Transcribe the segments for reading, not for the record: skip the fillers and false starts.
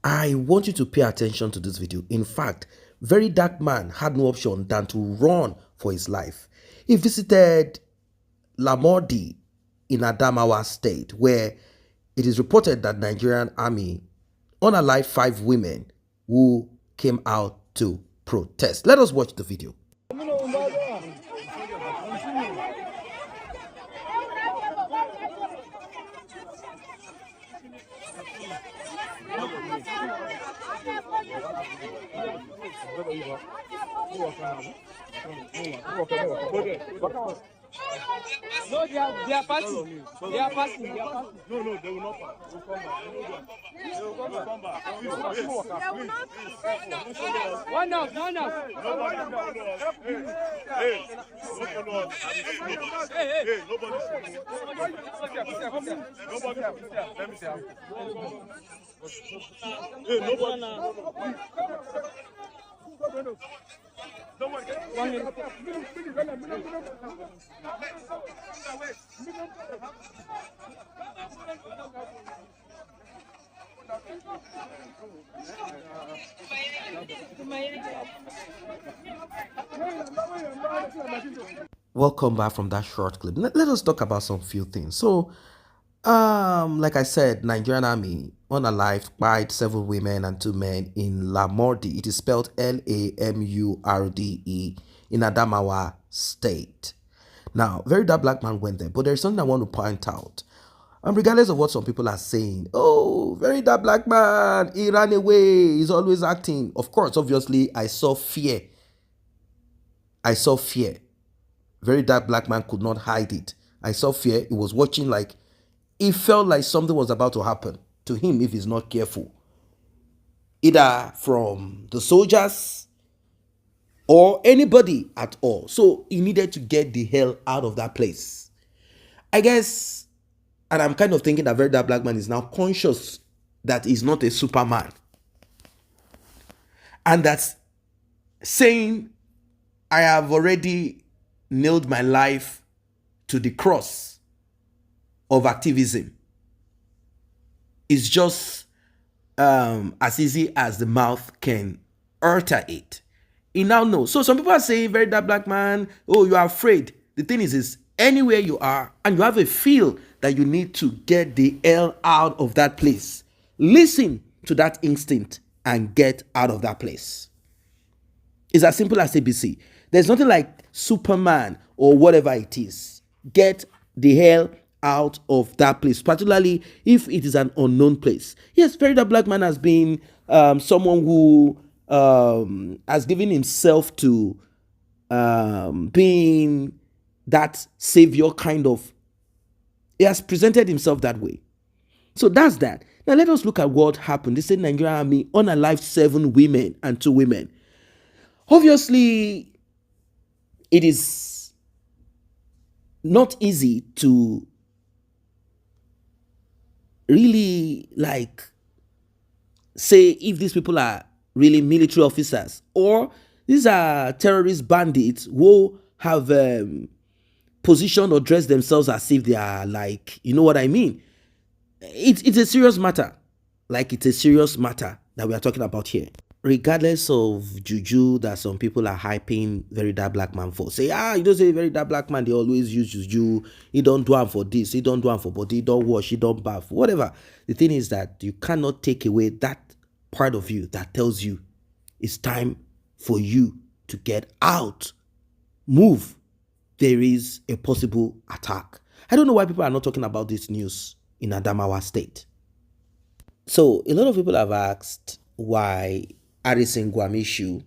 I want you to pay attention to this video. In fact, Verydarkman had no option than to run for his life. He visited Lamordi in Adamawa state, where it is reported that Nigerian army unalived 5 women who came out to protest. Let us watch the video. No, they are passing. They are passing. They are passing. No, they will not pass. They will come back. They will come back. One out, one out. Hey, nobody. Let me see. Hey, nobody. Welcome back from that short clip. Let us talk about some few things. So, like I said, Nigerian army unalived by 7 women and 2 men in Lamordi. It is spelled Lamurde in Adamawa state. Now, Verydarkman went there, but there's something I want to point out. Regardless of what some people are saying, oh, Verydarkman, he ran away, he's always acting. Of course, obviously, I saw fear. Verydarkman could not hide it. I saw fear. He was watching like, he felt like something was about to happen to him if he's not careful. Either from the soldiers or anybody at all. So he needed to get the hell out of that place. I guess, and I'm kind of thinking that Verydarkman is now conscious that he's not a Superman. And that's saying, I have already nailed my life to the cross of activism. It's just as easy as the mouth can utter it. He now knows. So some people are saying, Verydarkman, oh, you are afraid. The thing is anywhere you are and you have a feel that you need to get the hell out of that place, listen to that instinct and get out of that place. It's as simple as ABC. There's nothing like Superman or whatever it is. Get the hell out of that place, particularly if it is an unknown place. Yes, Verydarkman has been someone who has given himself to being that savior kind of. He has presented himself that way. So that's that. Now let us look at what happened. They said Nigerian army unalived 7 women and 2 women. Obviously, it is not easy to really like say if these people are really military officers or these are terrorist bandits who have positioned or dressed themselves as if they are like, you know what I mean? It's a serious matter. Like, it's a serious matter that we are talking about here. Regardless of juju that some people are hyping Verydarkman for, say, you don't say Verydarkman, they always use juju, he don't do am for this, he don't do am for body, he don't wash, he don't bath, whatever. The thing is that you cannot take away that part of you that tells you it's time for you to get out. Move. There is a possible attack. I don't know why people are not talking about this news in Adamawa state. So a lot of people have asked why Gwamishu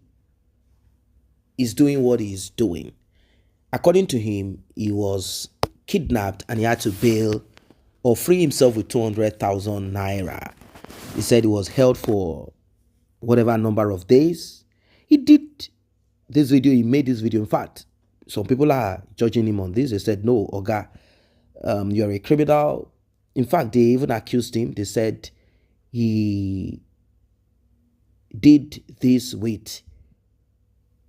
is doing what he's doing. According to him, he was kidnapped and he had to bail or free himself with 200,000 naira. He said he was held for whatever number of days. He did this video, he made this video. In fact, some people are judging him on this. They said, no, Oga, you're a criminal. In fact, they even accused him. They said he did this with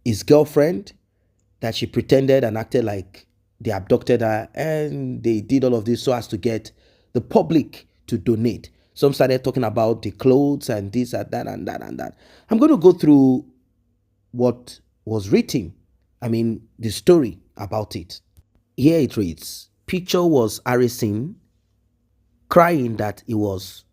his girlfriend, that she pretended and acted like they abducted her, and they did all of this so as to get the public to donate. Some started talking about the clothes and this and that and that and that. I'm going to go through what was written. I mean, the story about it. Here it reads: Picture was Harrison crying that he was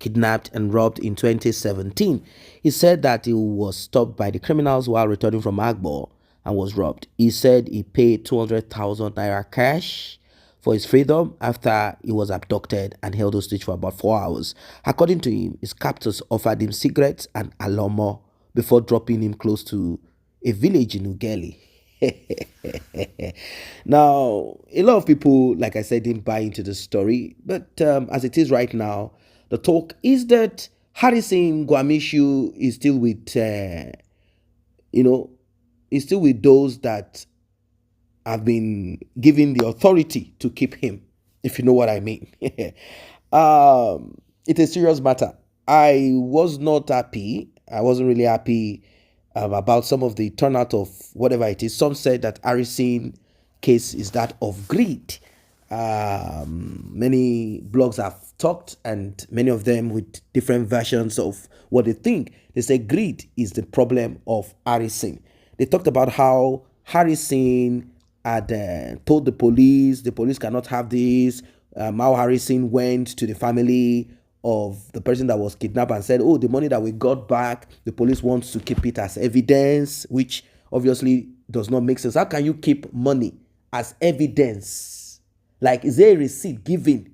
kidnapped and robbed in 2017. He said that he was stopped by the criminals while returning from Agbo and was robbed. He said he paid 200,000 naira cash for his freedom after he was abducted and held hostage for about 4 hours. According to him, his captors offered him cigarettes and alomo before dropping him close to a village in Ugeli. Now, a lot of people, like I said, didn't buy into the story, but as it is right now, the talk is that Harrison Gwamishu is still with, is still with those that have been given the authority to keep him, if you know what I mean. It's a serious matter. I was not happy. I wasn't really happy about some of the turnout of whatever it is. Some said that Harrison case is that of greed. Many blogs have talked, and many of them with different versions of what they think. They say greed is the problem of Harrison. They talked about how Harrison had told the police cannot have this. How Harrison went to the family of the person that was kidnapped and said, oh, the money that we got back, the police wants to keep it as evidence, which obviously does not make sense. How can you keep money as evidence? Like, is there a receipt given?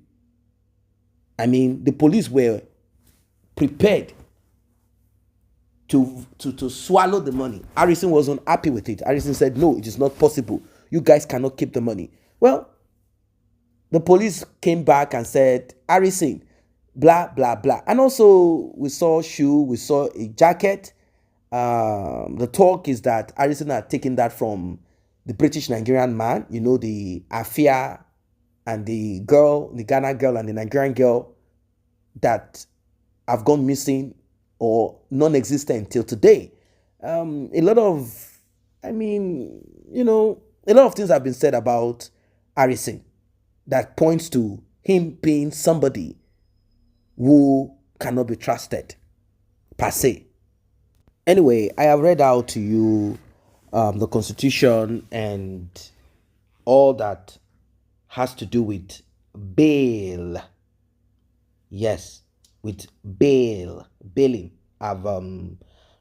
I mean, the police were prepared to swallow the money. Harrison wasn't happy with it. Harrison said, no, it is not possible. You guys cannot keep the money. Well, the police came back and said, Harrison, blah, blah, blah. And also, we saw a shoe, we saw a jacket. The talk is that Harrison had taken that from the British Nigerian man, the Afia and the girl, the Ghana girl and the Nigerian girl that have gone missing or non-existent till today. A lot of things have been said about Harrison that points to him being somebody who cannot be trusted, per se. Anyway, I have read out to you the Constitution and all that has to do with bail. Yes, with bailing. I've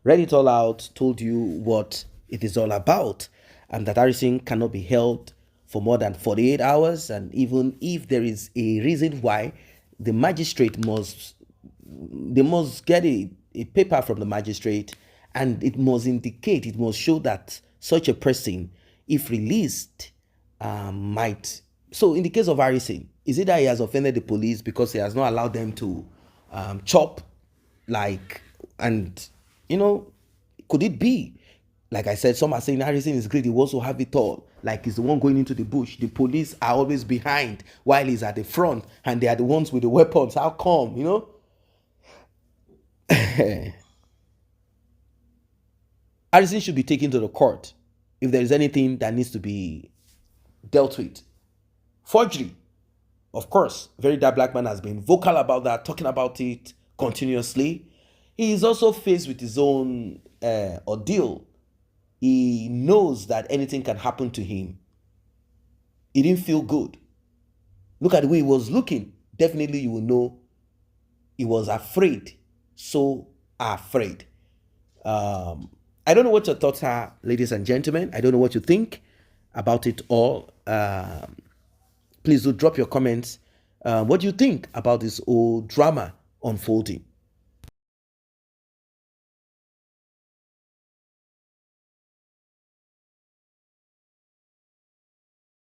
read it all out, told you what it is all about, and that Harrison cannot be held for more than 48 hours. And even if there is a reason why, the magistrate must get a paper from the magistrate, and it must show that such a person, if released, might. So in the case of Harrison, is it that he has offended the police because he has not allowed them to chop, could it be? Like I said, some are saying Harrison is great. He wants to have it all. Like he's the one going into the bush. The police are always behind while he's at the front, and they are the ones with the weapons. How come, Harrison should be taken to the court if there is anything that needs to be dealt with. Forgery, of course, Verydarkman has been vocal about that, talking about it continuously. He is also faced with his own ordeal. He knows that anything can happen to him. He didn't feel good. Look at the way he was looking. Definitely you will know he was afraid. So afraid. I don't know what your thoughts are, ladies and gentlemen. I don't know what you think about it all. Please do drop your comments. What do you think about this whole drama unfolding?